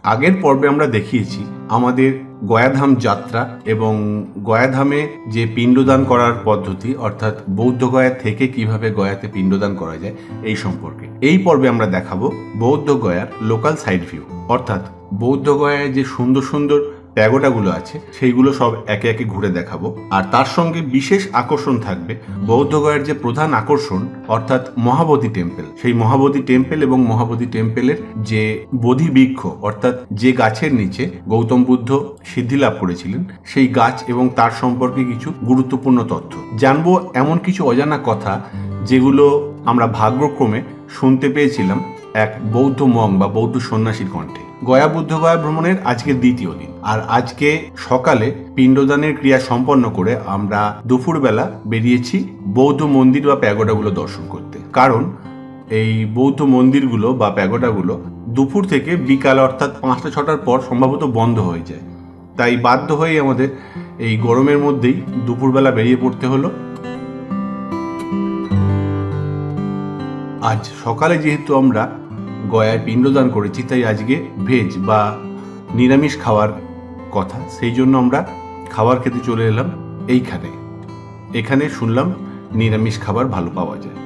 আগের পর্বে আমরা দেখিয়েছি আমাদের গয়াধাম যাত্রা এবং গয়াধামে যে পিণ্ডদান করার পদ্ধতি, অর্থাৎ বৌদ্ধগয়া থেকে কিভাবে গয়াতে পিণ্ডদান করা যায় এই সম্পর্কে। এই পর্বে আমরা দেখাবো বৌদ্ধগয়ার লোকাল সাইড ভিউ, অর্থাৎ বৌদ্ধগয়ায় যে সুন্দর সুন্দর প্যাগোডাগুলো আছে সেইগুলো সব একে একে ঘুরে দেখাবো। আর তার সঙ্গে বিশেষ আকর্ষণ থাকবে বৌদ্ধগয়ার যে প্রধান আকর্ষণ, অর্থাৎ মহাবোধি টেম্পল। সেই মহাবোধি টেম্পল এবং মহাবোধি টেম্পলের যে বোধি বৃক্ষ, অর্থাৎ যে গাছের নিচে গৌতম বুদ্ধ সিদ্ধি লাভ করেছিলেন, সেই গাছ এবং তার সম্পর্কে কিছু গুরুত্বপূর্ণ তথ্য জানবো। এমন কিছু অজানা কথা যেগুলো আমরা ভাগ্যক্রমে শুনতে পেয়েছিলাম এক বৌদ্ধ মং বা বৌদ্ধ সন্ন্যাসীর কণ্ঠে। গয়া বুদ্ধগয়া ভ্রমণের আজকে দ্বিতীয় দিন, আর আজকে সকালে পিণ্ডদানের ক্রিয়া সম্পন্ন করে আমরা দুপুরবেলা বেরিয়েছি বৌদ্ধ মন্দির বা প্যাগোডাগুলো দর্শন করতে। কারণ এই বৌদ্ধ মন্দিরগুলো বা প্যাগোডাগুলো দুপুর থেকে বিকাল অর্থাৎ 5টা-6টার পর সম্ভবত বন্ধ হয়ে যায়। তাই বাধ্য হয়ে আমাদের এই গরমের মধ্যেই দুপুরবেলা বেরিয়ে পড়তে হলো। আজ সকালে যেহেতু আমরা গয়ায় পিণ্ডদান করেছি, তাই আজকে ভেজ বা নিরামিষ খাওয়ার কথা, সেই জন্য আমরা খাবার খেতে চলে এলাম এইখানে। এখানে শুনলাম নিরামিষ খাবার ভালো পাওয়া যায়।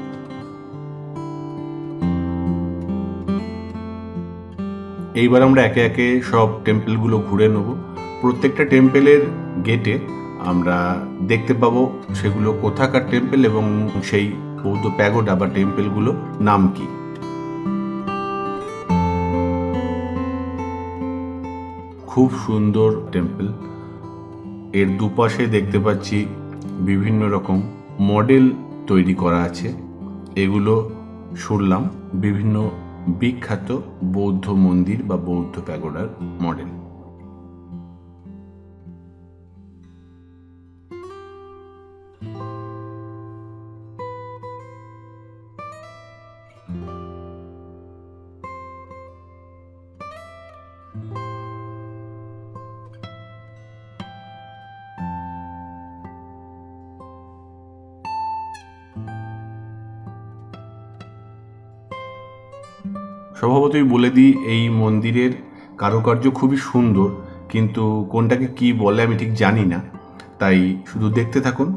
এইবার আমরা একে একে সব টেম্পলগুলো ঘুরে নেব। প্রত্যেকটা টেম্পলের গেটে আমরা দেখতে পাবো সেগুলো কোথাকার টেম্পল এবং সেই বৌদ্ধ প্যাগোডা বা টেম্পলগুলো নাম কি। খুব সুন্দর টেম্পল। এর দুপাশে দেখতে পাচ্ছি বিভিন্ন রকম মডেল তৈরি করা আছে। এগুলো শুনলাম বিভিন্ন বিখ্যাত বৌদ্ধ মন্দির বা বৌদ্ধ প্যাগোডার মডেল। স্বভাবতই বলে দিই, এই মন্দিরের কারুকার্য খুবই সুন্দর, কিন্তু কোনটাকে কি বলে আমি ঠিক জানি না, তাই শুধু দেখতে থাকুন।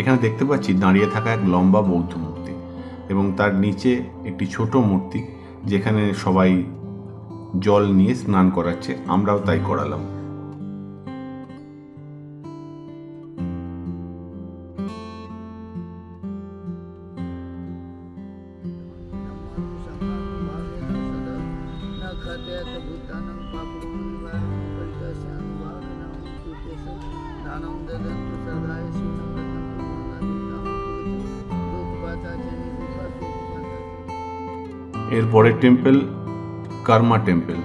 এখানে দেখতে পাচ্ছি দাঁড়িয়ে থাকা এক লম্বা বৌদ্ধ মূর্তি এবং তার নিচে একটি ছোট মূর্তি, যেখানে সবাই জল নিয়ে স্নান করাচ্ছে। আমরাও তাই করালাম। এর পরের টেম্পল কর্মা টেম্পল।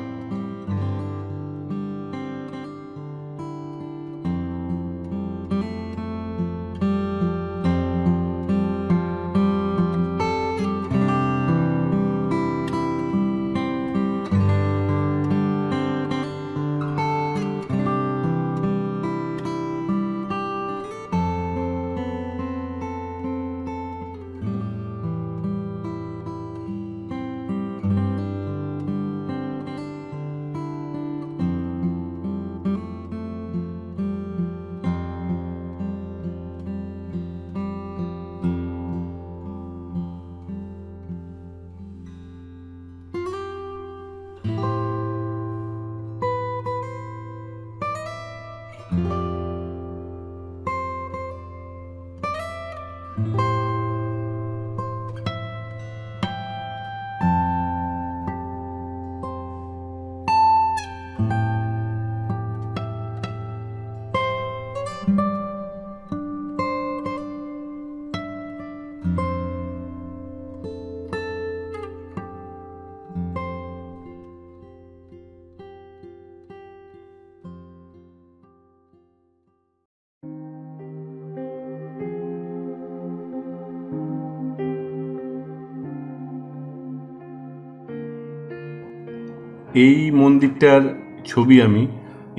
এই মন্দিরটার ছবি আমি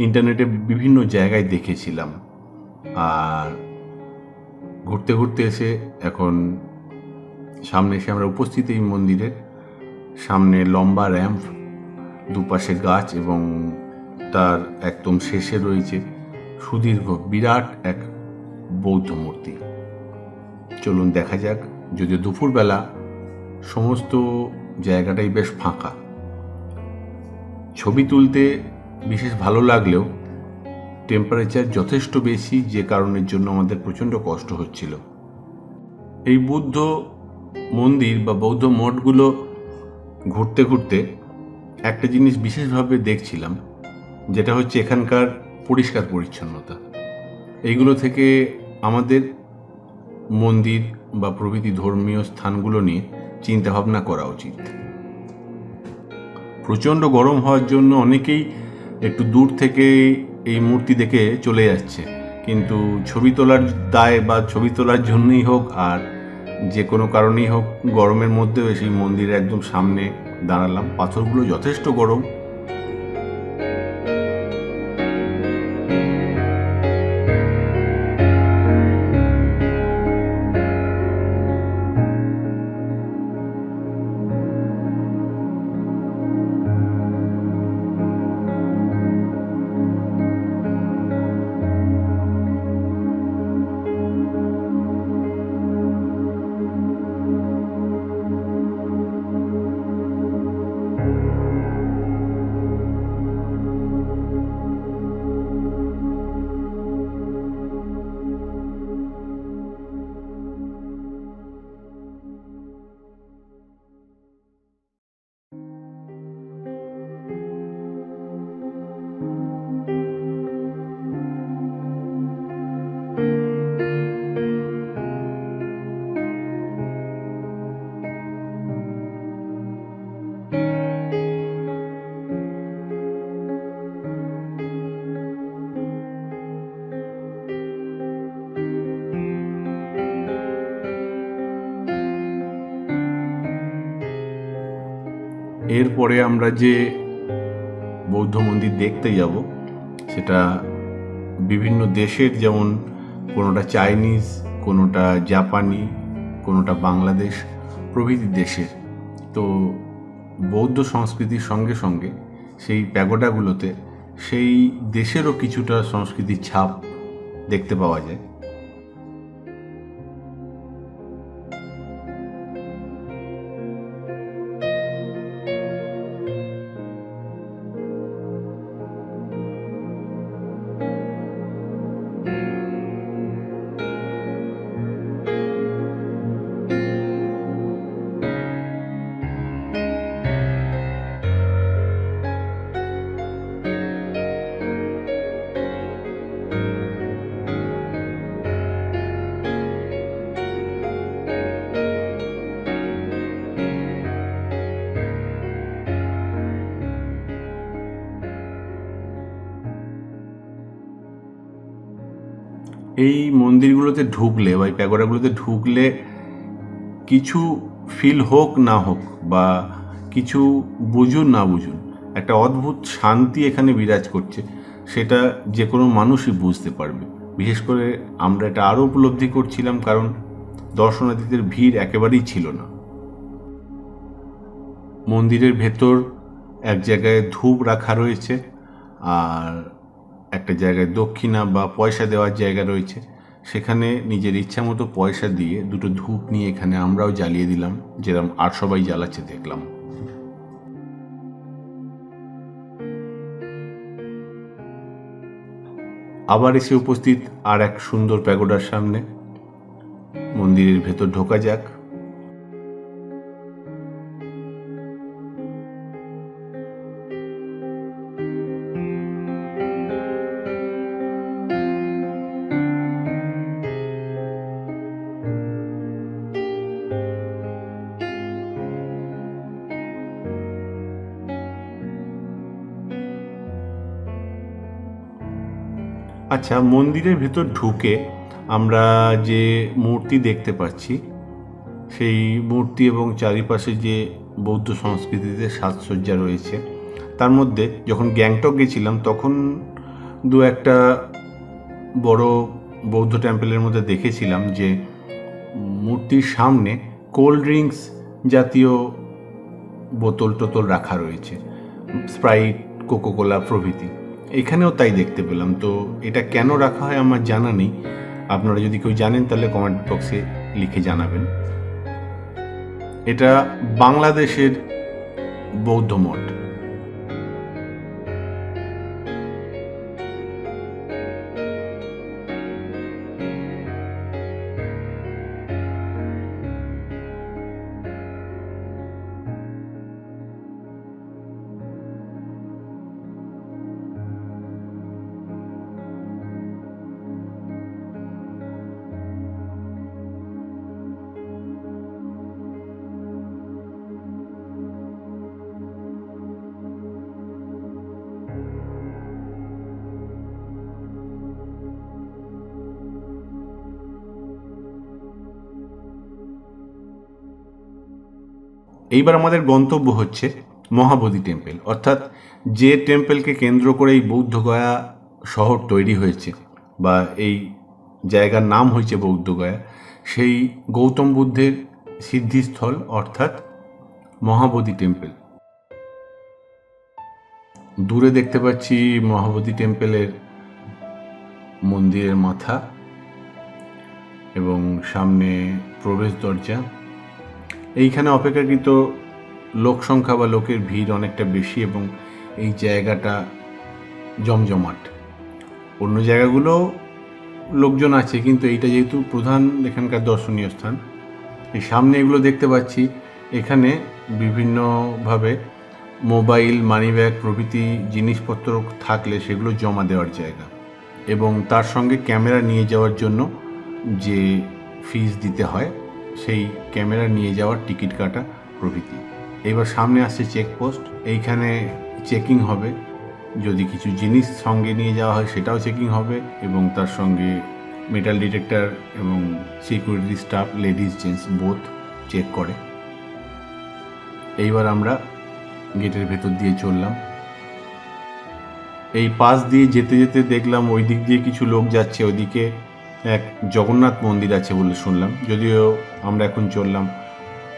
ইন্টারনেটে বিভিন্ন জায়গায় দেখেছিলাম, আর ঘুরতে ঘুরতে এসে এখন সামনে এসে আমরা উপস্থিত এই মন্দিরের সামনে লম্বা র্যাম্প, দুপাশে গাছ এবং তার একদম শেষে রয়েছে সুদীর্ঘ বিরাট এক বৌদ্ধ মূর্তি। চলুন দেখা যাক। যদিও দুপুরবেলা সমস্ত জায়গাটাই বেশ ফাঁকা, ছবি তুলতে বিশেষ ভালো লাগলেও টেম্পারেচার যথেষ্ট বেশি, যে কারণের জন্য আমাদের প্রচণ্ড কষ্ট হচ্ছিল। এই বৌদ্ধ মন্দির বা বৌদ্ধ মঠগুলো ঘুরতে ঘুরতে একটা জিনিস বিশেষভাবে দেখছিলাম, যেটা হচ্ছে এখানকার পরিষ্কার পরিচ্ছন্নতা। এইগুলো থেকে আমাদের মন্দির বা প্রভৃতি ধর্মীয় স্থানগুলো নিয়ে চিন্তাভাবনা করা উচিত। প্রচণ্ড গরম হওয়ার জন্য অনেকেই একটু দূর থেকে এই মূর্তি দেখে চলে যাচ্ছে, কিন্তু ছবি তোলার দায় বা ছবি তোলার জন্যই হোক আর যে কোনো কারণেই হোক, গরমের মধ্যেও সেই মন্দিরের একদম সামনে দাঁড়ালাম। পাথরগুলো যথেষ্ট গরম। এরপরে আমরা যে বৌদ্ধ মন্দির দেখতে যাব সেটা বিভিন্ন দেশের, যেমন কোনোটা চাইনিজ, কোনোটা জাপানি, কোনোটা বাংলাদেশ প্রভৃতি দেশের। তো বৌদ্ধ সংস্কৃতির সঙ্গে সঙ্গে সেই প্যাগোডাগুলোতে সেই দেশেরও কিছুটা সংস্কৃতির ছাপ দেখতে পাওয়া যায়। এই মন্দিরগুলোতে ঢুকলে বা এই প্যাগোডাগুলোতে ঢুকলে কিছু ফিল হোক না হোক বা কিছু বুঝুন না বুঝুন, একটা অদ্ভুত শান্তি এখানে বিরাজ করছে, সেটা যে কোনো মানুষই বুঝতে পারবে। বিশেষ করে আমরা এটা আরও উপলব্ধি করছিলাম কারণ দর্শনার্থীদের ভিড় একেবারেই ছিল না। মন্দিরের ভেতর এক জায়গায় ধূপ রাখা রয়েছে, আর একটা জায়গায় দক্ষিণা বা পয়সা দেওয়ার জায়গা রয়েছে। সেখানে নিজের ইচ্ছা মতো পয়সা দিয়ে দুটো ধূপ নিয়ে এখানে আমরাও জ্বালিয়ে দিলাম, যেরকম আর সবাই জ্বালাচ্ছে দেখলাম। আবার এসে উপস্থিত আর এক সুন্দর প্যাগোডার সামনে। মন্দিরের ভেতর ঢোকা যাক। আচ্ছা, মন্দিরের ভেতর ঢুকে আমরা যে মূর্তি দেখতে পাচ্ছি, সেই মূর্তি এবং চারিপাশে যে বৌদ্ধ সংস্কৃতিতে সাজসজ্জা রয়েছে তার মধ্যে যখন গ্যাংটক গেছিলাম তখন দু একটা বড় বৌদ্ধ টেম্পলের মধ্যে দেখেছিলাম যে মূর্তির সামনে কোল্ড ড্রিঙ্কস জাতীয় বোতল টোতল রাখা রয়েছে, স্প্রাইট, কোকোকোলা প্রভৃতি। এখানেও তাই দেখতে পেলাম। তো এটা কেন রাখা হয় আমার জানা নেই, আপনারা যদি কেউ জানেন তাহলে কমেন্ট বক্সে লিখে জানাবেন। এটা বাংলাদেশের বৌদ্ধ মঠ। এইবার আমাদের গন্তব্য হচ্ছে মহাবোধি টেম্পল, অর্থাৎ যে টেম্পলকে কেন্দ্র করে এই বৌদ্ধগয়া শহর তৈরি হয়েছে বা এই জায়গার নাম হয়েছে বৌদ্ধগয়া, সেই গৌতম বুদ্ধের সিদ্ধিস্থল অর্থাৎ মহাবোধি টেম্পল। দূরে দেখতে পাচ্ছি মহাবোধি টেম্পলের মন্দিরের মাথা এবং সামনে প্রবেশ দরজা। এইখানে অপেক্ষাকৃত লোক সংখ্যা বা লোকের ভিড় অনেকটা বেশি এবং এই জায়গাটা জমজমাট। অন্য জায়গাগুলো লোকজন আছে, কিন্তু এইটা যেহেতু প্রধান এখানকার দর্শনীয় স্থান। এই সামনে এগুলো দেখতে পাচ্ছি, এখানে বিভিন্নভাবে মোবাইল, মানিব্যাগ প্রভৃতি জিনিসপত্র থাকলে সেগুলো জমা দেওয়ার জায়গা, এবং তার সঙ্গে ক্যামেরা নিয়ে যাওয়ার জন্য যে ফিস দিতে হয় সেই ক্যামেরা নিয়ে যাওয়ার টিকিট কাটা প্রভৃতি। এবার সামনে আসছে চেকপোস্ট, এইখানে চেকিং হবে। যদি কিছু জিনিস সঙ্গে নিয়ে যাওয়া হয় সেটাও চেকিং হবে, এবং তার সঙ্গে মেটাল ডিটেক্টর এবং security staff, ladies gents both check করে। এইবার আমরা গেটের ভেতর দিয়ে চললাম। এই পাশ দিয়ে যেতে যেতে দেখলাম ওই দিক দিয়ে কিছু লোক যাচ্ছে, ওইদিকে এক জগন্নাথ মন্দির আছে বলে শুনলাম, যদিও আমরা এখন চললাম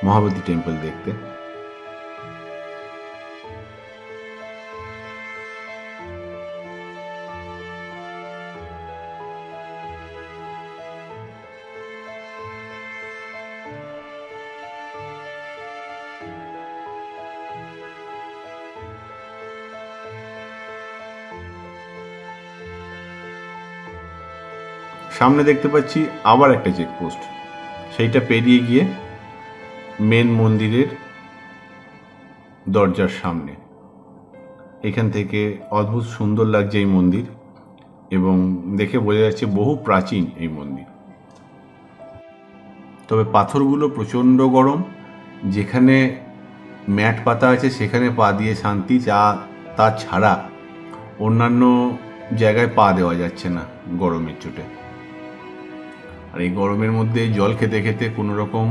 মহাবোধি টেম্পল দেখতে। সামনে দেখতে পাচ্ছি আবার একটা চেকপোস্ট, সেইটা পেরিয়ে গিয়ে মেন মন্দিরের দরজার সামনে। এখান থেকে অদ্ভুত সুন্দর লাগছে এই মন্দির, এবং দেখে বোঝা যাচ্ছে বহু প্রাচীন এই মন্দির। তবে পাথরগুলো প্রচণ্ড গরম, যেখানে ম্যাট পাতা আছে সেখানে পা দিয়ে শান্তি, তা ছাড়া অন্যান্য জায়গায় পা দেওয়া যাচ্ছে না গরমের চোটে। আর এই গরমের মধ্যে জল খেতে খেতে কোনো রকম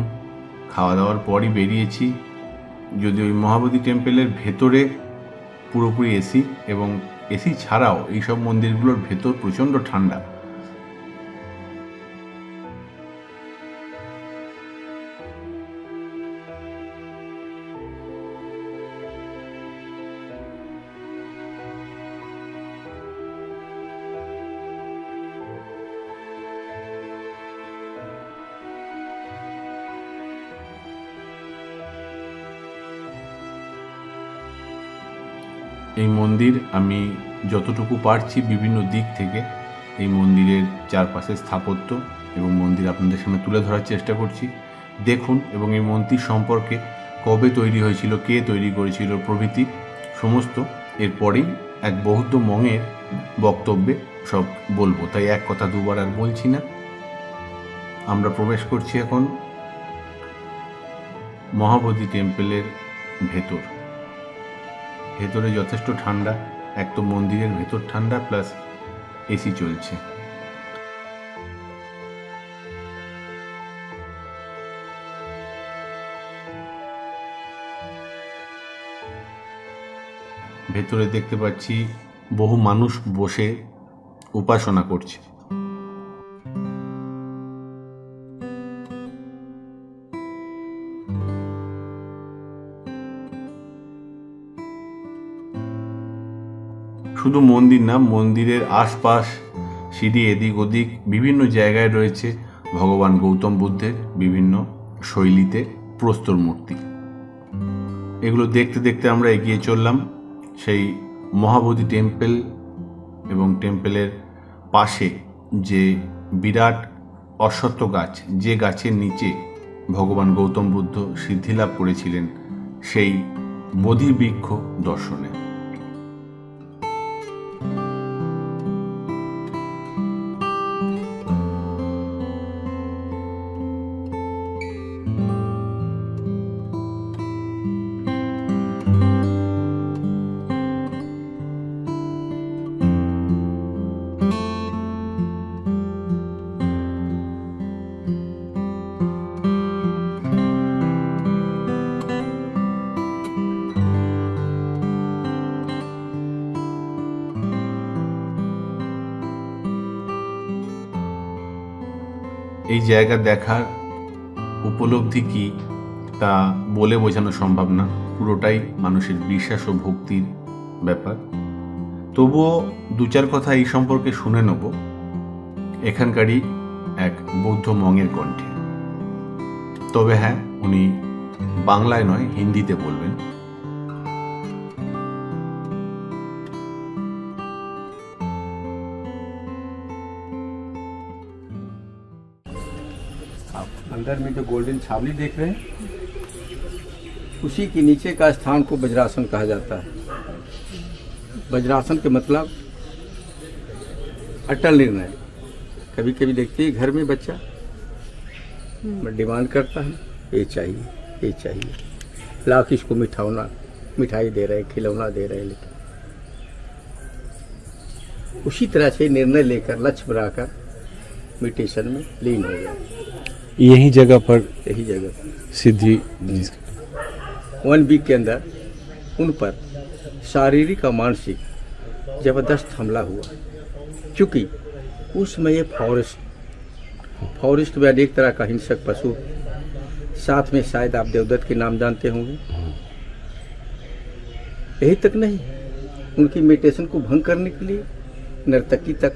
খাওয়া দাওয়ার পরই বেরিয়েছি। যদি ওই মহাবোধি টেম্পলের ভেতরে পুরোপুরি এসি, এবং এসি ছাড়াও এইসব মন্দিরগুলোর ভেতর প্রচণ্ড ঠান্ডা। এই মন্দির আমি যতটুকু পারছি বিভিন্ন দিক থেকে এই মন্দিরের চারপাশের স্থাপত্য এবং মন্দির আপনাদের সামনে তুলে ধরার চেষ্টা করছি। দেখুন, এবং এই মন্দির সম্পর্কে কবে তৈরি হয়েছিল, কে তৈরি করেছিল প্রভৃতি সমস্ত এরপরেই এক বৌদ্ধ মঙের বক্তব্যে সব বলবো, তাই এক কথা দুবার আর বলছি না। আমরা প্রবেশ করছি এখন মহাবোধি টেম্পলের ভেতর। ভেতরে যথেষ্ট ঠান্ডা, এক তো মন্দিরের ভেতর ঠান্ডা, প্লাস এসি চলছে। ভেতরে দেখতে পাচ্ছি বহু মানুষ বসে উপাসনা করছে। শুধু মন্দির না, মন্দিরের আশপাশ সিঁড়ি এদিক ওদিক বিভিন্ন জায়গায় রয়েছে ভগবান গৌতম বুদ্ধের বিভিন্ন শৈলীতে প্রস্তর মূর্তি। এগুলো দেখতে দেখতে আমরা এগিয়ে চললাম সেই মহাবোধি টেম্পল এবং টেম্পলের পাশে যে বিরাট অশ্বত্থ গাছ, যে গাছের নিচে ভগবান গৌতম বুদ্ধ সিদ্ধিলাভ করেছিলেন, সেই বোধি বৃক্ষ দর্শনে। এই জায়গা দেখার উপলব্ধি কি তা বলে বোঝানো সম্ভব না, পুরোটাই মানুষের বিশ্বাস ও ভক্তির ব্যাপার। তবুও দু চার কথা এই সম্পর্কে শুনে নেব এখানকারই এক বৌদ্ধ মঙের কণ্ঠে। তবে হ্যাঁ, উনি বাংলায় নয়, হিন্দিতে বলবেন। अंदर में जो गोल्डन छावनी देख रहे हैं, उसी के नीचे का स्थान को वज्रासन कहा जाता है। वज्रासन के मतलब अटल निर्णय। कभी कभी देखते हैं घर में बच्चा डिमांड करता है, ये चाहिए ये चाहिए, लाओ किसको मिठाई दे रहे, खिलौना दे रहे, लेकिन उसी तरह से निर्णय लेकर लक्ष्य बनाकर मेडिटेशन में लीन हो गया। यही जगह पर सिद्धि 1 वीक के अंदर उन पर शारीरिक और मानसिक जबरदस्त हमला हुआ। चूँकि उस समय ये फॉरेस्ट में अनेक तरह का हिंसक पशु, साथ में शायद आप देवदत्त के नाम जानते होंगे। यही तक नहीं, उनकी मेडिटेशन को भंग करने के लिए नर्तकी तक।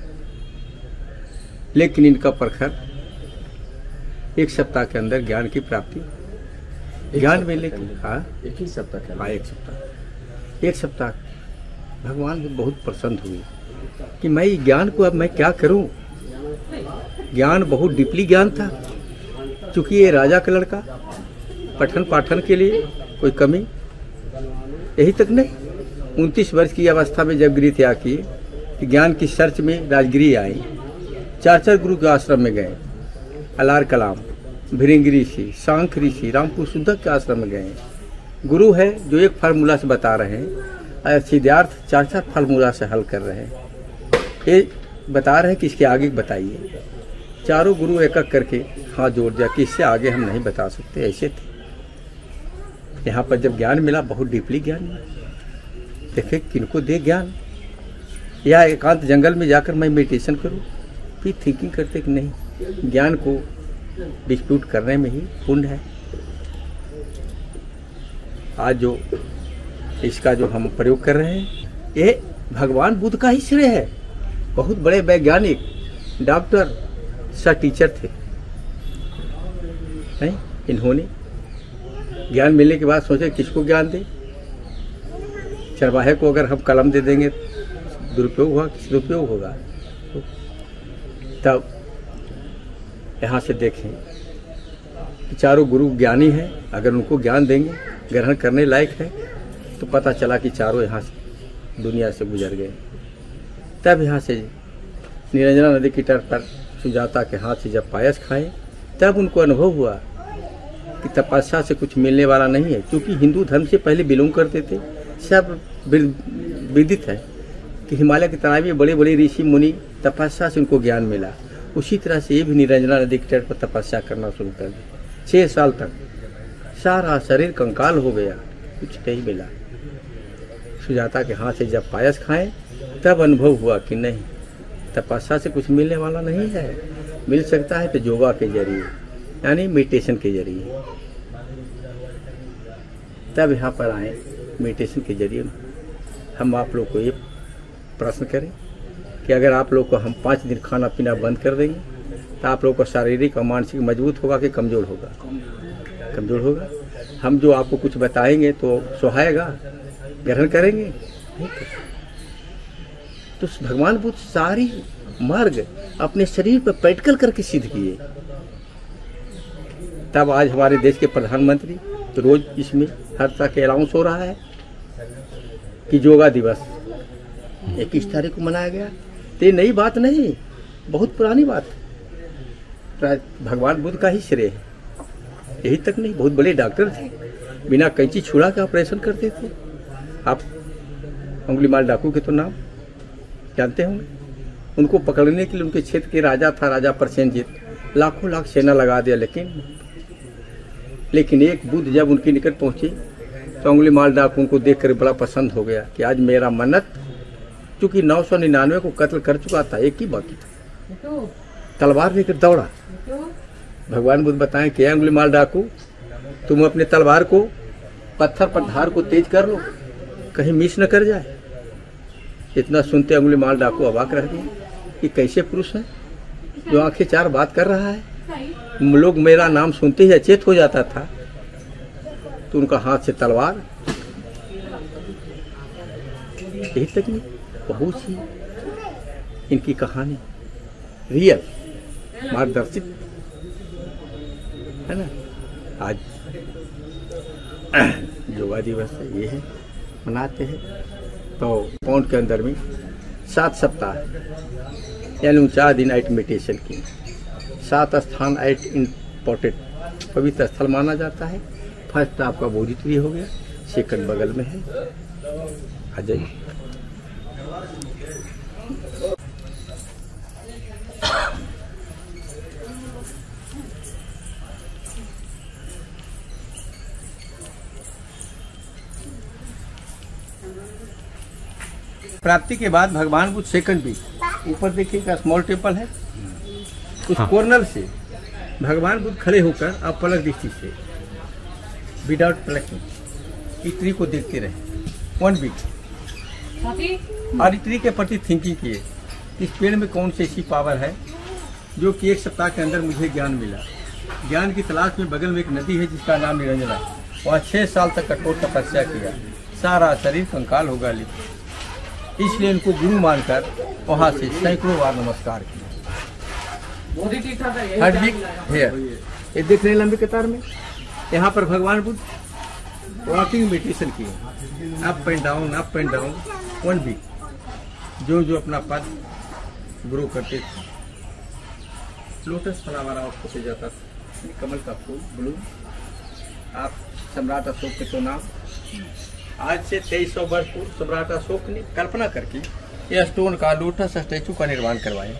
लेकिन इनका प्रखर 1 सप्ताह के अंदर ज्ञान की प्राप्ति, ज्ञान मिले। हाँ, एक सप्ताह भगवान भी बहुत प्रसन्न हुए कि मैं ज्ञान को अब मैं क्या करूं। ज्ञान बहुत डीपली ज्ञान था, चूंकि ये राजा का लड़का, पठन पाठन के लिए कोई कमी। यही तक नहीं, 29 वर्ष की अवस्था में जब गिरी त्याग किए, ज्ञान की सर्च में राजगिरी आई। 4 गुरु के आश्रम में गए, अलार कलाम, भृंग ऋषि, सांख ऋषि, रामपुर सुधक के आश्रम में गए। गुरु है जो एक फार्मूला से बता रहे हैं, सिद्धार्थ 4 फार्मूला से हल कर रहे हैं। ये बता रहे हैं कि इसके आगे बताइए। चारों गुरु एक एक करके हाथ जोड़ दिया कि इससे आगे हम नहीं बता सकते। ऐसे थे। यहाँ पर जब ज्ञान मिला, बहुत डीपली ज्ञान मिला। देखे किनको दे ज्ञान, या एकांत जंगल में जाकर मैं मेडिटेशन करूँ, फिर थिंकिंग करते कि नहीं, ज्ञान को डिस्प्यूट करने में ही पुण्य है। आज जो इसका जो हम प्रयोग कर रहे हैं, ये भगवान बुद्ध का ही श्रेय है। बहुत बड़े वैज्ञानिक, डॉक्टर, सा टीचर थे। नहीं, इन्होंने ज्ञान मिलने के बाद सोचे किसको ज्ञान दे। चरवाहे को अगर हम कलम दे देंगे दुरुपयोग हुआ, सदुपयोग होगा। तो तब यहाँ से देखें कि चारों गुरु ज्ञानी हैं, अगर उनको ज्ञान देंगे, ग्रहण करने लायक है, तो पता चला कि चारों यहाँ से दुनिया से गुजर गए। तब यहाँ से निरंजना नदी के तट पर सुजाता के हाथ से जब पायस खाए, तब उनको अनुभव हुआ कि तपस्या से कुछ मिलने वाला नहीं है। क्योंकि हिंदू धर्म से पहले बिलोंग करते थे, सब विदित है कि हिमालय की तराई में बड़े बड़े ऋषि मुनि तपस्या से उनको ज्ञान मिला। उसी तरह से ये भी निरंजना नदी के तट पर तपस्या करना शुरू कर दिया। 6 साल तक सारा शरीर कंकाल हो गया, कुछ नहीं मिला। सुजाता के हाथ से जब पायस खाएं तब अनुभव हुआ कि नहीं, तपस्या से कुछ मिलने वाला नहीं है, मिल सकता है तो योगा के जरिए यानी मेडिटेशन के जरिए। तब यहाँ पर आए, मेडिटेशन के जरिए हम आप लोग को ये प्रश्न करें कि अगर आप लोग को हम 5 दिन खाना पीना बंद कर देंगे तो आप लोग का शारीरिक और मानसिक मजबूत होगा कि कमज़ोर होगा? कमज़ोर होगा। हम जो आपको कुछ बताएंगे तो सुहाएगा, ग्रहण करेंगे नहीं तो भगवान बुद्ध सारी मार्ग अपने शरीर पर प्रैक्टिकल करके सिद्ध किए। तब आज हमारे देश के प्रधानमंत्री तो रोज इसमें हर तरह के अनाउंस हो रहा है कि योगा दिवस 21 तारीख को मनाया गया। तो ये नई बात नहीं, बहुत पुरानी बात है। भगवान बुद्ध का ही श्रेय है। यही तक नहीं, बहुत बड़े डॉक्टर थे, बिना कैंची छुड़ा के ऑपरेशन करते थे। आप अंगुलीमाल डाकू के तो नाम जानते होंगे। उनको पकड़ने के लिए उनके क्षेत्र के राजा था, राजा प्रसेनजीत, लाखों लाख सेना लगा दिया, लेकिन एक बुद्ध जब उनके निकट पहुंचे तो अंगुलीमाल डाकू उनको देखकर बड़ा पसंद हो गया कि आज मेरा मन्नत, चूंकि 999 को कत्ल कर चुका था, एक ही बाकी था, तलवार लेकर दौड़ा। भगवान बुद्ध बताएं कि अंगुलीमाल डाकू, तुम अपने तलवार को पत्थर पर धार को तेज कर लो, कहीं मिस न कर जाए। इतना सुनते अंगुलीमाल डाकू अवाक रह गए कि कैसे पुरुष है जो आंखें चार बात कर रहा है। लोग मेरा नाम सुनते ही अचेत हो जाता था। तो उनका हाथ से तलवार, यही तक नहीं, बहुत सी इनकी कहानी रियल मार्गदर्शित है ना। आज योगा दिवस है, ये है, मनाते हैं। तो पौंड के अंदर में 7 सप्ताह यानी 49 दिन आइट मेडिटेशन की। 7 स्थान आइट इम्पोर्टेंट पवित्र स्थल माना जाता है। फर्स्ट आपका बोधि ट्री हो गया, सेकंड बगल में है, आ जाइए। प्राप्ति के बाद भगवान बुद्ध सेकंड भी ऊपर देखिएगा, स्मॉल टेम्पल है, उस कॉर्नर से भगवान बुद्ध खड़े होकर आप पलक दृष्टि से विदाउट प्लकिंग ई ट्री को देखते रहे 1 वीक और ट्री के प्रति थिंकिंग किए। इस पेड़ में कौन सी ऐसी पावर है जो कि 1 सप्ताह के अंदर मुझे ज्ञान मिला। ज्ञान की तलाश में बगल में एक नदी है जिसका नाम निरंजना। वहाँ 6 साल तक कठोर तपस्या किया, सारा शरीर कंकाल हो गया, इसलिए उनको गुरु मानकर वहाँ से सैकड़ों बार नमस्कार किया। थर्ड वीक हेयर, ये देख रहे हैं लंबी कतार में, यहाँ पर भगवान बुद्ध वॉकिंग मेडिटेशन किए, अप एंड डाउन 1 वीक। जो जो अपना पद ग्रो करते थे, लोटस फ्लावर आपको से जाता था, कमल का फूल ब्लू। आप सम्राट अशोक के तो नाम आज से 2300 वर्ष पूर्व सम्राट अशोक ने कल्पना करके यह स्टोन का लोटस स्टैचू का निर्माण करवाया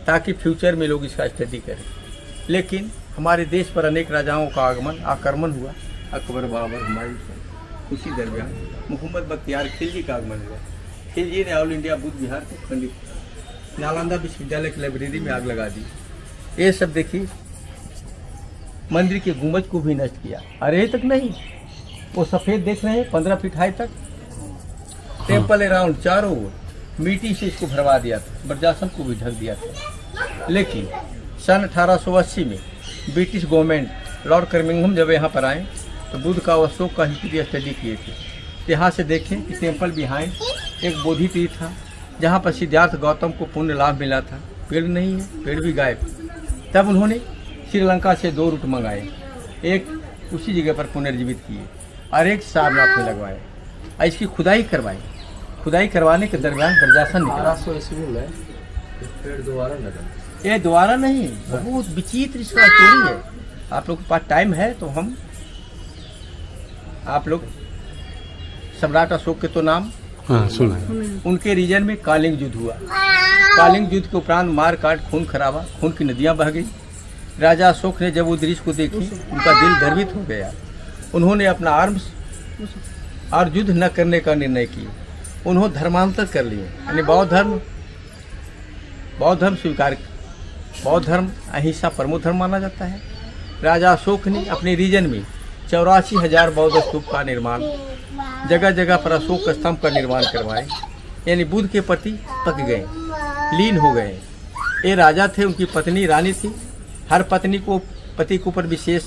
ताकि फ्यूचर में लोग इसका स्टडी करें। लेकिन हमारे देश पर अनेक राजाओं का आक्रमण हुआ, अकबर, बाबर, हुमायूं। उसी दरमियान मोहम्मद बख्तियार खिलजी का आगमन हुआ। खिलजी ने ऑल इंडिया बुद्ध विहार को खंडित, नालंदा विश्वविद्यालय की लाइब्रेरी में आग लगा दी। ये सब देखिए, मंदिर के गुंबज को भी नष्ट किया। अरे तक नहीं, वो सफेद देख रहे हैं 15 फीट हाई तक, टेम्पल अराउंड चारों ओर मिट्टी से इसको भरवा दिया था, बर्जासन को भी ढक दिया था। लेकिन सन 1880 में ब्रिटिश गवर्नमेंट लॉर्ड कर्मिंघम जब यहाँ पर आए तो बुद्ध का अशोक का हिस्ट्री स्टडी किए थे। यहाँ से देखें कि टेम्पल बिहाइंड एक बोधि ट्री था जहाँ पर सिद्धार्थ गौतम को पुण्य लाभ मिला था। पेड़ नहीं है, पेड़ भी गायब। तब उन्होंने श्रीलंका से 2 रूट मंगाए, एक उसी जगह पर पुनर्जीवित किए और एक सारनाथ में लगवाए और इसकी खुदाई करवाई। खुदाई करवाने के दरमियान बर्जासन निकला। ये दोबारा नहीं, बहुत विचित्र इसका स्टोरी है। आप लोग के पास टाइम है तो हम आप लोग सम्राट अशोक के तो नाम सुना। उनके रीजन में कालिंग युद्ध हुआ। कालिंग युद्ध के उपरांत मार काट खून खराबा, खून की नदियां बह गई। राजा अशोक ने जब वो दृश्य को देखी उनका दिल गर्वित हो गया। उन्होंने अपना आर्म्स और युद्ध न करने का निर्णय किया। उन्होंने धर्मांतर कर लिए, यानी बौद्ध धर्म स्वीकार। बौद्ध धर्म अहिंसा प्रमुख धर्म माना जाता है। राजा अशोक ने अपने रीजन में 84,000 बौद्ध स्तूप का निर्माण, जगह जगह पर अशोक स्तंभ का निर्माण करवाए, यानी बुद्ध के प्रति पक गए, लीन हो गए। ये राजा थे, उनकी पत्नी रानी थी। हर पत्नी को पति के ऊपर विशेष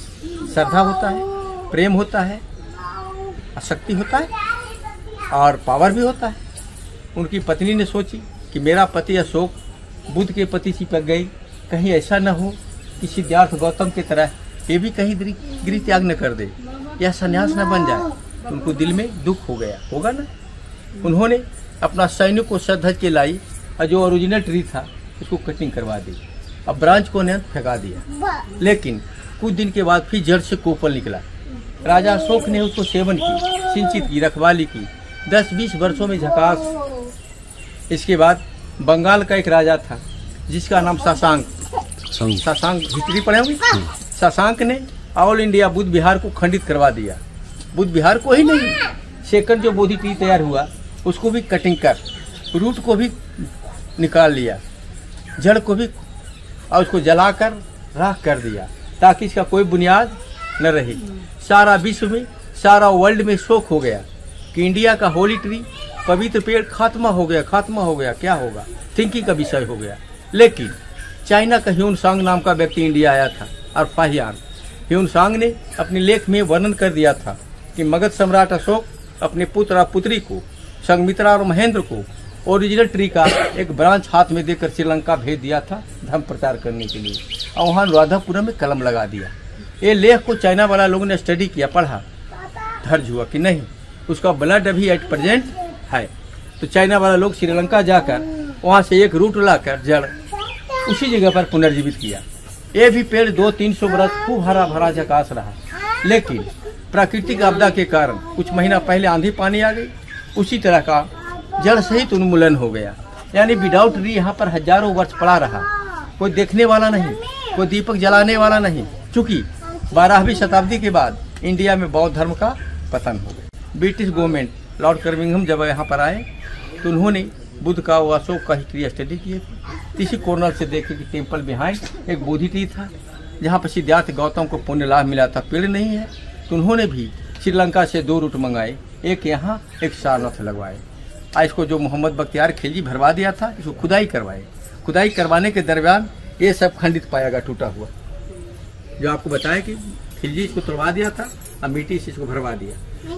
श्रद्धा होता है, प्रेम होता है, आसक्ति होता है और पावर भी होता है। उनकी पत्नी ने सोची कि मेरा पति अशोक बुद्ध के प्रति चिपक गई, कहीं ऐसा न हो कि सिद्धार्थ गौतम की तरह ये भी कहीं गृह त्याग न कर दे या संन्यास न बन जाए। उनको दिल में दुख हो गया होगा ना। उन्होंने अपना सैनिक को सज धज के लाई और जो ओरिजिनल ट्री था उसको कटिंग करवा दी। अब ब्रांच को ने फेंका दिया, लेकिन कुछ दिन के बाद फिर जड़ से कोपल निकला। राजा अशोक ने उसको सेवन की, सिंचित की, रखवाली की, 10-20 वर्षों में झकास। इसके बाद बंगाल का एक राजा था जिसका नाम शशांक हिस्ट्री पढ़े होंगे। शशांक ने ऑल इंडिया बुद्ध विहार को खंडित करवा दिया। बुद्ध विहार को ही नहीं, सेकंड जो बोधि ट्री तैयार हुआ उसको भी कटिंग कर, रूट को भी निकाल लिया, जड़ को भी, और उसको जलाकर राख कर दिया ताकि इसका कोई बुनियाद न रहे। सारा विश्व में, सारा वर्ल्ड में शोक हो गया कि इंडिया का होली ट्री, पवित्र पेड़ खात्मा हो गया। क्या होगा, थिंकिंग का विषय हो गया। लेकिन चाइना का ह्यूनसांग नाम का व्यक्ति इंडिया आया था और फाहियान ह्यूनसांग ने अपने लेख में वर्णन कर दिया था कि मगध सम्राट अशोक अपने पुत्र और पुत्री को, संघमित्रा और महेंद्र को ओरिजिनल ट्री का एक ब्रांच हाथ में देकर श्रीलंका भेज दिया था धर्म प्रचार करने के लिए, और वहाँ राधापुरम में कलम लगा दिया। ये लेख को चाइना वाला लोगों ने स्टडी किया, पढ़ा, दर्ज हुआ कि नहीं उसका ब्लड अभी एट प्रेजेंट है। तो चाइना वाला लोग श्रीलंका जाकर वहाँ से एक रूट लाकर जड़ उसी जगह पर पुनर्जीवित किया। ये भी पेड़ 200-300 वर्ष खूब हरा भरा झकास रहा, लेकिन प्राकृतिक आपदा के कारण कुछ महीना पहले आंधी पानी आ गई, उसी तरह का जड़ सहित उन्मूलन हो गया। यानी विदाउट ट्री यहाँ पर हजारों वर्ष पड़ा रहा, कोई देखने वाला नहीं, कोई दीपक जलाने वाला नहीं, चूँकि 12वीं शताब्दी के बाद इंडिया में बौद्ध धर्म का पतन हो गया। ब्रिटिश गवर्नमेंट लॉर्ड कर्विंघम जब यहाँ पर आए तो उन्होंने बुद्ध का व अशोक का हिस्ट्री स्टडी किए थे। इसी कॉर्नर से देखे कि टेम्पल बिहाइंड एक बोधि ट्री था जहाँ पर सिद्धार्थ गौतम को पुण्य लाभ मिला था, पेड़ नहीं है। तो उन्होंने भी श्रीलंका से 2 रूट मंगाए, एक यहाँ एक सारनाथ लगवाए। आज इसको जो मोहम्मद बख्तियार खिलजी भरवा दिया था, इसको खुदाई करवाए। खुदाई करवाने के दरमियान ये सब खंडित पाया गया, टूटा हुआ, जो आपको बताया कि खिलजी इसको तोड़वा दिया था और मिट्टी से इसको भरवा दिया।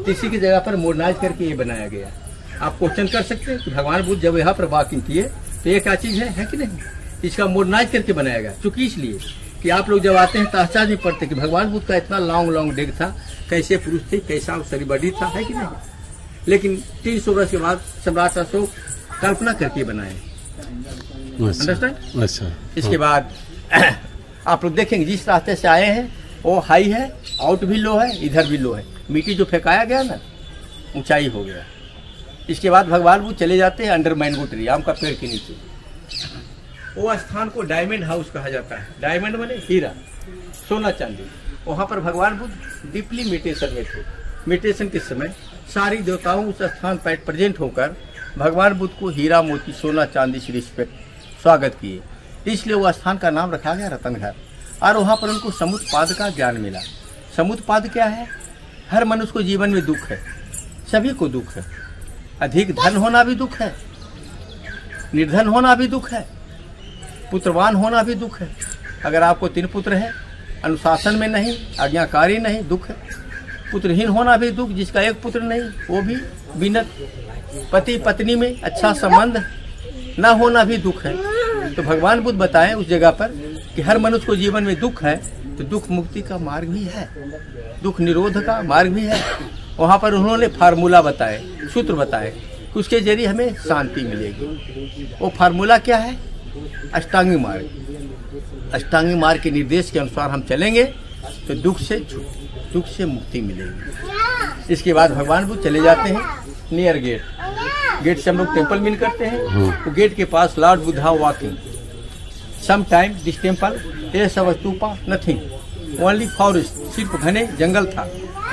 इसी की जगह पर मॉडर्नाइज करके ये बनाया गया। आप क्वेश्चन कर सकते हैं कि भगवान बुद्ध जब यहाँ पर वॉकिंग किए तो ये क्या चीज़ है कि नहीं, इसका मॉडर्नाइज करके बनाया गया। चूँकि इसलिए कि आप लोग जब आते हैं तो आश्चर्य में पड़ते कि भगवान बुद्ध का इतना लॉन्ग डेग था, कैसे पुरुष थे, कैसा उसकी बॉडी था, है कि नहीं। लेकिन 300 वर्ष के बाद सम्राट अशोक कल्पना करके बनाए। अंडरस्टैंड। अच्छा। इसके बाद आप लोग देखेंगे जिस रास्ते से आए हैं वो हाई है, आउट भी लो है, इधर भी लो है। मिट्टी जो फेंकाया गया ना, ऊंचाई हो गया। इसके बाद भगवान बुद्ध चले जाते हैं अंडर मैंगो ट्री, आम का पेड़ के नीचे। वो स्थान को डायमंड हाउस कहा जाता है। डायमंड माने हीरा, सोना चांदी। वहाँ पर भगवान बुद्ध डीपली मेडिटेशन में थे। मेडिटेशन के समय सारी देवताओं उस स्थान पर प्रेजेंट होकर भगवान बुद्ध को हीरा मोती सोना चांदी से रिस्पेक्ट स्वागत किए। इसलिए वो स्थान का नाम रखा गया रतनघर। और वहाँ पर उनको समुत्पाद का ज्ञान मिला। समुत्पाद क्या है? हर मनुष्य को जीवन में दुख है, सभी को दुख है। अधिक धन होना भी दुख है, निर्धन होना भी दुख है, पुत्रवान होना भी दुख है। अगर आपको 3 पुत्र है, अनुशासन में नहीं, आज्ञाकारी नहीं, दुख है। पुत्रहीन होना भी दुख, जिसका 1 पुत्र नहीं वो भी बिनत। पति पत्नी में अच्छा संबंध न होना भी दुख है। तो भगवान बुद्ध बताएं उस जगह पर कि हर मनुष्य को जीवन में दुख है, तो दुख मुक्ति का मार्ग भी है, दुख निरोध का मार्ग भी है। वहाँ पर उन्होंने फार्मूला बताए, सूत्र बताए, उसके जरिए हमें शांति मिलेगी। वो फार्मूला क्या है? अष्टांगी मार्ग। अष्टांगी मार्ग के निर्देश के अनुसार हम चलेंगे तो दुख से मुक्ति मिलेगी। इसके बाद भगवान बुद्ध चले जाते हैं नियर गेट। गेट से हम लोग टेम्पल मीन करते हैं, तो गेट के पास lord Buddha walking. Some time this temple is a stupa nothing only forest, सिर्फ घने जंगल था।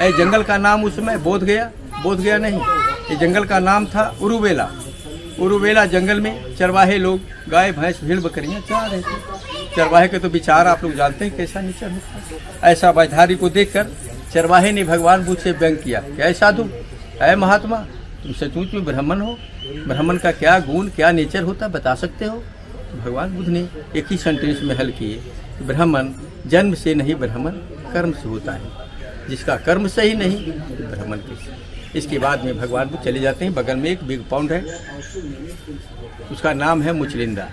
जंगल का नाम उस समय बोध गया नहीं, ये जंगल का नाम था उरुवेला। उरुवेला जंगल में चरवाहे लोग गाय भैंस भेड़ बकरियां चरा रहे थे। चरवाहे के तो विचार आप लोग जानते हैं कैसा नेचर होता है। ऐसा बाधारी को देखकर चरवाहे ने भगवान बुद्ध से व्यंग किया, क्या साधु, है महात्मा, तुम सचमुच में ब्राह्मण हो? ब्राह्मण का क्या गुण क्या नेचर होता बता सकते हो? भगवान बुद्ध ने एक ही सेंटेंस में हल किए, ब्राह्मण जन्म से नहीं, ब्राह्मण कर्म से होता है। जिसका कर्म सही नहीं ब्राह्मण कैसे। इसके बाद में भगवान बुद्ध चले जाते हैं। बगल में एक बिग पाउंड है, उसका नाम है मुचलिंदा।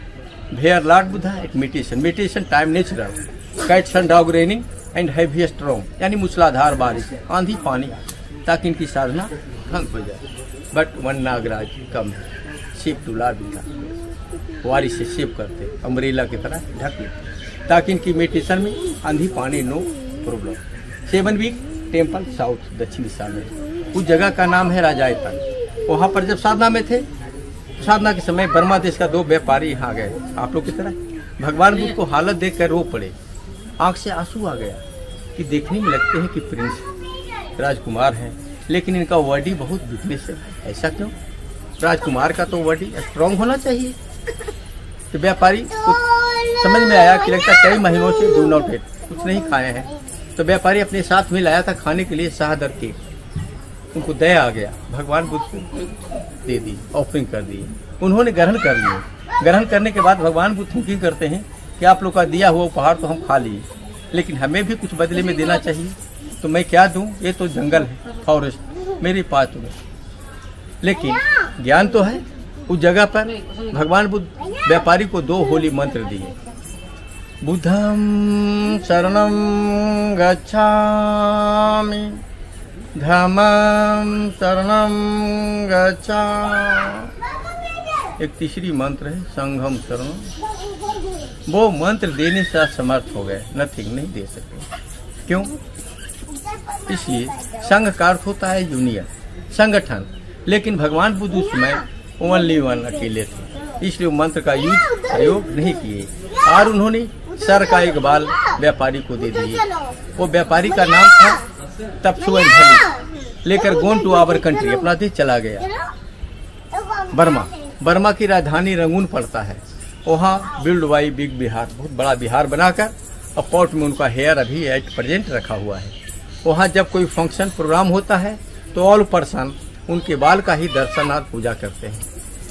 भेयर लॉर्ड बुद्धा एक meditation time natural, cats and dog raining and heavy strong, यानी मूसलाधार बारिश, आंधी पानी, ताकि इनकी साधना भंग हो जाए। बट वन नागराज कम है, शिव टू लॉर्ड बुद्धा, बारिश से शिव करते, अम्ब्रेला की तरह ढक लेते, ताकि इनकी मेडिटेशन में आंधी पानी no problem. 7 week temple south दक्षिण दिशा में, उस जगह का नाम है राजायतन। वहाँ पर जब साधना में थे, साधना के समय बर्मा देश का 2 व्यापारी यहाँ आ गए आप लोग की तरह। भगवान बुद्ध को हालत देखकर रो पड़े, आंख से आंसू आ गया कि देखने में लगते हैं कि प्रिंस राजकुमार हैं, लेकिन इनका बॉडी बहुत वीकनेस है। ऐसा क्यों? राजकुमार का तो बॉडी स्ट्रांग होना चाहिए। तो व्यापारी को समझ में आया कि लगता कई महीनों से डू नॉट ईट, कुछ नहीं खाए हैं। तो व्यापारी अपने साथ में लाया था खाने के लिए शाहदर के। उनको दया आ गया, भगवान बुद्ध को दे दी, ऑफरिंग कर दी। उन्होंने ग्रहण कर लिए। ग्रहण करने के बाद भगवान बुद्ध थिंकिंग करते हैं कि आप लोग का दिया हुआ उपहार तो हम खा लिए, लेकिन हमें भी कुछ बदले में देना चाहिए। तो मैं क्या दूं? ये तो जंगल है, फॉरेस्ट मेरे पास तो नहीं, लेकिन ज्ञान तो है। उस जगह पर भगवान बुद्ध व्यापारी को 2 होली मंत्र दिए, बुद्धं शरणं गच्छामि, धम्मं शरणं गच्छामि। एक तीसरी मंत्र है संघम शरणं। वो मंत्र देने से असमर्थ हो गए, नथिंग नहीं दे सके। क्यों? इसलिए संघ का अर्थ होता है यूनियन, संगठन, लेकिन भगवान बुद्ध उसमें ओनली वन अकेले थे, इसलिए मंत्र का यूज प्रयोग नहीं किए। और उन्होंने सर का एक बाल व्यापारी को दे दिए। वो व्यापारी का नाम था तपसुअन भली, लेकर गोन टू आवर कंट्री, अपना देश चला गया बर्मा। बर्मा की राजधानी रंगून पड़ता है। वहाँ बिल्ड बाई बिग बिहार, बहुत बड़ा बिहार बनाकर, और पोर्ट में उनका हेयर अभी एट प्रेजेंट रखा हुआ है। वहाँ जब कोई फंक्शन प्रोग्राम होता है तो ऑल पर्सन उनके बाल का ही दर्शनार्थ पूजा करते हैं।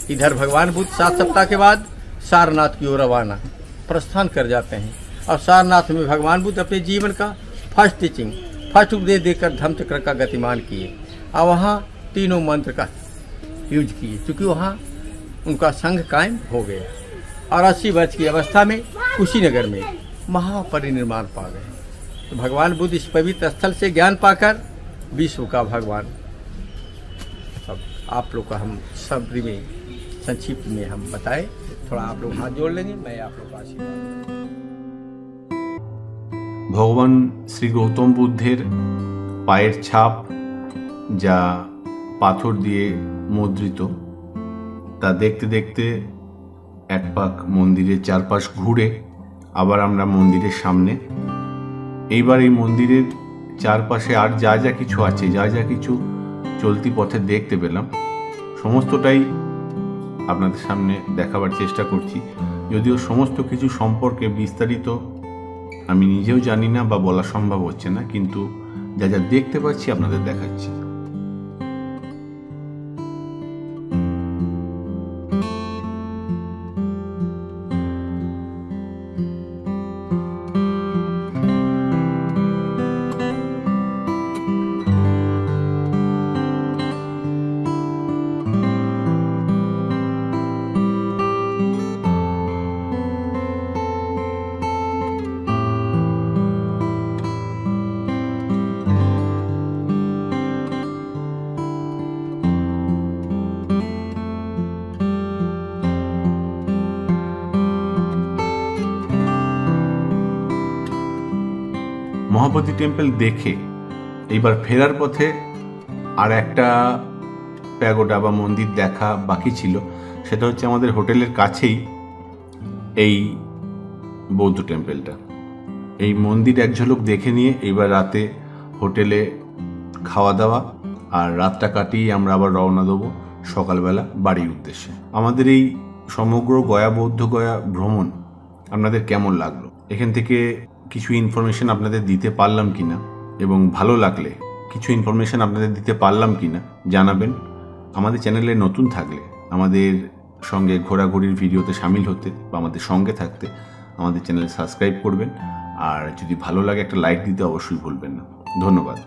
इधर भगवान बुद्ध 7 सप्ताह के बाद सारनाथ की ओर रवाना प्रस्थान कर जाते हैं। और सारनाथ में भगवान बुद्ध अपने जीवन का फर्स्ट टीचिंग, फर्स्ट उपदेश देकर धम्मचक्र का गतिमान किए, और वहाँ 3 मंत्र का यूज किए, क्योंकि वहाँ उनका संघ कायम हो गया। और 80 वर्ष की अवस्था में कुशीनगर में महापरिनिर्वाण पा गए। तो भगवान बुद्ध इस पवित्र स्थल से ज्ञान पाकर विश्व का भगवान। अब आप लोग का हम सब में संक्षिप्त में हम बताएं, थोड़ा आप लोग हाथ जोड़ लेंगे, मैं आप लोग का आशीर्वाद। ভগবান শ্রী গৌতম বুদ্ধের পায়ের ছাপ যা পাথর দিয়ে মুদ্রিত, তা দেখতে দেখতে এক পাক মন্দিরের চারপাশ ঘুরে আবার আমরা মন্দিরের সামনে। এইবার এই মন্দিরের চারপাশে আর যা যা কিছু আছে, যা যা কিছু চলতি পথে দেখতে পেলাম, সমস্তটাই আপনাদের সামনে দেখাবার চেষ্টা করছি। যদিও সমস্ত কিছু সম্পর্কে বিস্তারিত আমি নিজেও জানি না বা বলা সম্ভব হচ্ছে না, কিন্তু যা যা দেখতে পাচ্ছি আপনাদের দেখাচ্ছি। মহাবোধি টেম্পল দেখে এইবার ফেরার পথে আর একটা প্যাগোডা বা মন্দির দেখা বাকি ছিল। সেটা হচ্ছে আমাদের হোটেলের কাছেই এই বৌদ্ধ টেম্পলটা। এই মন্দির এক ঝলক দেখে নিয়ে এইবার রাতে হোটেলে খাওয়া দাওয়া আর রাতটা কাটিয়ে আমরা আবার রওনা দেবো সকালবেলা বাড়ির উদ্দেশ্যে। আমাদের এই সমগ্র গয়া বৌদ্ধগয়া ভ্রমণ আপনাদের কেমন লাগলো, এখান থেকে কিছু ইনফরমেশন আপনাদের দিতে পারলাম কিনা এবং ভালো লাগলে কিছু ইনফরমেশন আপনাদের দিতে পারলাম কিনা জানাবেন। আমাদের চ্যানেলে নতুন থাকলে আমাদের সঙ্গে ঘোরাঘুরির ভিডিওতে সামিল হতে বা আমাদের সঙ্গে থাকতে আমাদের চ্যানেল সাবস্ক্রাইব করবেন, আর যদি ভালো লাগে একটা লাইক দিতে অবশ্যই ভুলবেন না। ধন্যবাদ।